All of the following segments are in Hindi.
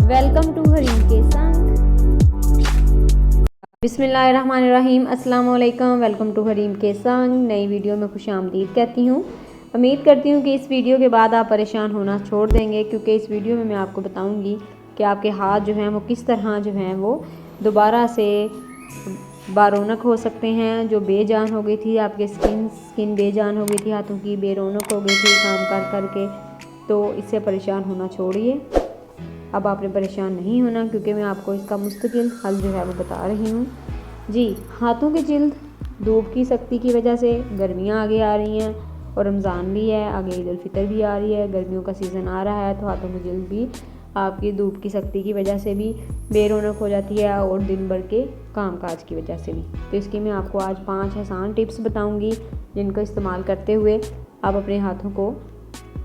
वेलकम टू हरीम के संग। बिस्मिल्लाहिर्रहमानिर्रहीम। अस्सलाम वालेकुम। वेलकम टू हरीम के संग। नई वीडियो में खुश आमदीद कहती हूँ। उम्मीद करती हूँ कि इस वीडियो के बाद आप परेशान होना छोड़ देंगे, क्योंकि इस वीडियो में मैं आपको बताऊँगी कि आपके हाथ जो हैं वो किस तरह जो हैं वो दोबारा से बारौनक हो सकते हैं। जो बेजान हो गई थी आपके स्किन बेजान हो गई थी, हाथों की बेरौनक हो गई थी काम कर करके, तो इससे परेशान होना छोड़िए। अब आपने परेशान नहीं होना, क्योंकि मैं आपको इसका मुस्तकिल हल जो है वो बता रही हूँ। जी, हाथों की जिल्द धूप की सख्ती की वजह से, गर्मियाँ आगे आ रही हैं और रमज़ान भी है, आगे ईद उल फितर भी आ रही है, गर्मियों का सीज़न आ रहा है, तो हाथों की जिल्द भी आपकी धूप की सख्ती की वजह से भी बेरौनक हो जाती है और दिन भर के काम काज की वजह से भी। तो इसकी मैं आपको आज 5 आसान टिप्स बताऊँगी, जिनको इस्तेमाल करते हुए आप अपने हाथों को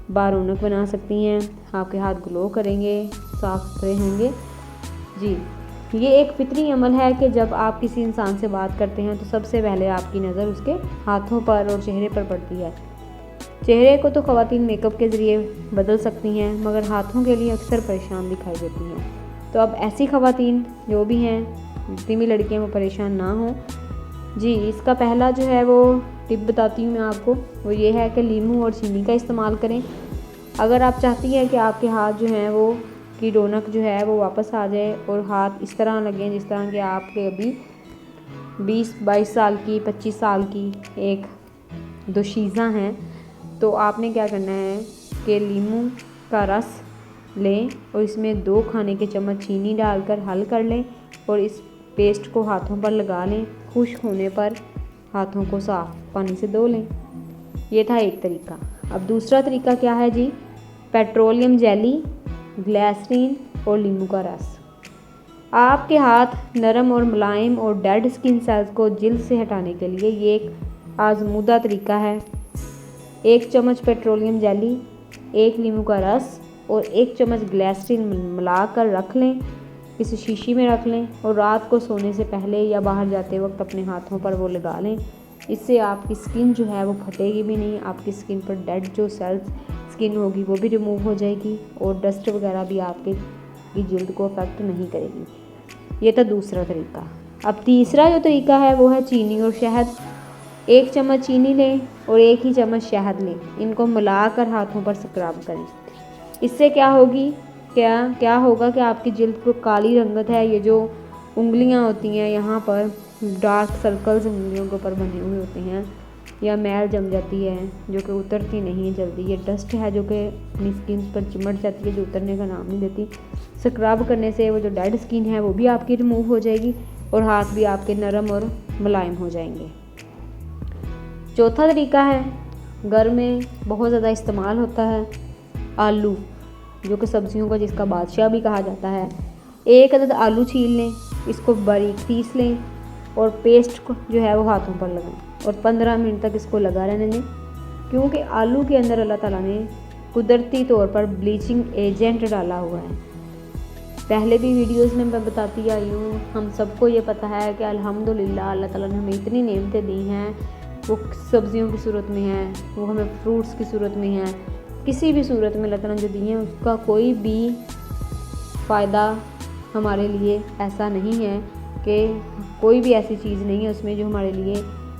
बारौनक बना सकती हैं। आपके हाथ ग्लो करेंगे, साफ सुथरे होंगे। जी, ये एक फितरी अमल है कि जब आप किसी इंसान से बात करते हैं तो सबसे पहले आपकी नज़र उसके हाथों पर और चेहरे पर पड़ती है। चेहरे को तो ख़वातीन मेकअप के ज़रिए बदल सकती हैं, मगर हाथों के लिए अक्सर परेशान दिखाई देती हैं। तो अब ऐसी ख़वातीन जो भी हैं, जितनी भी लड़कियाँ, वो परेशान ना हों। जी, इसका पहला जो है वो टिप बताती हूँ मैं आपको, वो ये है कि लीमू और चीनी का इस्तेमाल करें। अगर आप चाहती हैं कि आपके हाथ जो हैं वो की रौनक जो है वो वापस आ जाए और हाथ इस तरह लगें जिस तरह के आपके अभी 20-22 साल की, 25 साल की एक दोशीज़ा हैं, तो आपने क्या करना है कि लीमू का रस लें और इसमें 2 खाने के चम्मच चीनी डालकर हल कर लें और इस पेस्ट को हाथों पर लगा लें। खुश्क होने पर हाथों को साफ पानी से धो लें। ये था एक तरीका। अब दूसरा तरीका क्या है जी? पेट्रोलियम जेली, ग्लिसरीन और नींबू का रस। आपके हाथ नरम और मुलायम और डेड स्किन सेल्स को जिल्द से हटाने के लिए ये एक आजमूदा तरीका है। 1 चम्मच पेट्रोलियम जेली, 1 नींबू का रस और 1 चम्मच ग्लिसरीन मिलाकर रख लें, किसी शीशी में रख लें और रात को सोने से पहले या बाहर जाते वक्त अपने हाथों पर वो लगा लें। इससे आपकी स्किन जो है वो फटेगी भी नहीं, आपकी स्किन पर डेड जो सेल्स स्किन होगी वो भी रिमूव हो जाएगी और डस्ट वगैरह भी आपके की जिल्द को अफेक्ट नहीं करेगी। ये था दूसरा तरीका। अब तीसरा जो तरीका है वो है चीनी और शहद। 1 चम्मच चीनी लें और 1 ही चम्मच शहद लें, इनको मिलाकर हाथों पर स्क्रब करें। इससे क्या होगा कि आपकी जिल्द को काली रंगत है, ये जो उंगलियां होती हैं यहाँ पर डार्क सर्कल्स उंगलियों के ऊपर बने हुए होते हैं, या मैल जम जाती है जो कि उतरती नहीं है जल्दी, ये डस्ट है जो कि अपनी स्किन पर चिमट जाती है, जो उतरने का नाम नहीं देती। स्क्रब करने से वो जो डेड स्किन है वो भी आपकी रिमूव हो जाएगी और हाथ भी आपके नरम और मुलायम हो जाएंगे। चौथा तरीका है, घर में बहुत ज़्यादा इस्तेमाल होता है, आलू, जो कि सब्जियों का जिसका बादशाह भी कहा जाता है। 1 अदद आलू छील लें, इसको बारीक पीस लें और पेस्ट को जो है वो हाथों पर लगाएं और 15 मिनट तक इसको लगा रहने दें, क्योंकि आलू के अंदर अल्लाह ताला ने कुदरती तौर पर ब्लीचिंग एजेंट डाला हुआ है। पहले भी वीडियोस में मैं बताती आई हूँ, हम सबको ये पता है कि अल्हम्दुलिल्लाह अल्लाह ताला ने हमें इतनी नेमतें दी हैं, वो सब्जियों की सूरत में है, वो हमें फ्रूट्स की सूरत में है, किसी भी सूरत में अल्लाह ताला ने जो दी हैं उसका कोई भी फ़ायदा हमारे लिए ऐसा नहीं है कि कोई भी ऐसी चीज़ नहीं है उसमें जो हमारे लिए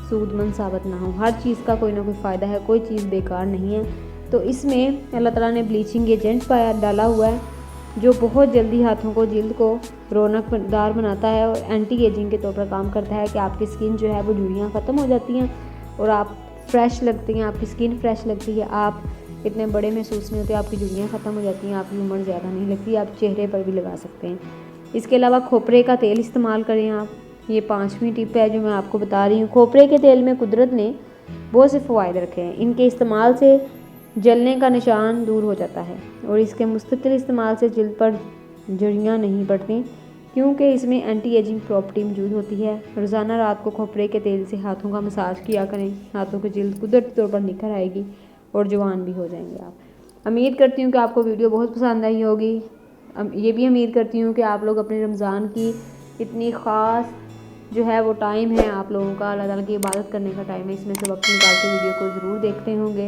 सूदमंद साबित ना हो। हर चीज़ का कोई ना कोई फ़ायदा है, कोई चीज़ बेकार नहीं है। तो इसमें अल्लाह ताला ने ब्लीचिंग एजेंट डाला हुआ है, जो बहुत जल्दी हाथों को, जिल्द को रौनकदार बनाता है और एंटी एजिंग के तौर पर काम करता है कि आपकी स्किन जो है वो झुर्रियाँ ख़त्म हो जाती हैं और आप फ्रेश लगती हैं, आपकी स्किन फ्रेश लगती है, आप इतने बड़े महसूस नहीं होते, आपकी झुर्रियाँ ख़त्म हो जाती हैं, आपकी उम्र ज़्यादा नहीं लगती, आप चेहरे पर भी लगा सकते हैं। इसके अलावा खोपरे का तेल इस्तेमाल करें आप। ये 5वीं टिप है जो मैं आपको बता रही हूँ। खोपरे के तेल में कुदरत ने बहुत से फ़वाइद रखे हैं। इनके इस्तेमाल से जलने का निशान दूर हो जाता है और इसके मुस्तकिल इस्तेमाल से जिल्द पर झुर्रियाँ नहीं पड़ती, क्योंकि इसमें एंटी एजिंग प्रॉपर्टी मौजूद होती है। रोज़ाना रात को खोपरे के तेल से हाथों का मसाज किया करें, हाथों की जिल्द कुदरती तौर पर निखर आएगी और जवान भी हो जाएंगे आप। उम्मीद करती हूँ कि आपको वीडियो बहुत पसंद आई होगी। ये भी उम्मीद करती हूँ कि आप लोग अपने रमज़ान की इतनी ख़ास जो है वो टाइम है आप लोगों का, अल्लाह ताला की इबादत करने का टाइम है, इसमें से वक्त निकाल के वीडियो को ज़रूर देखते होंगे।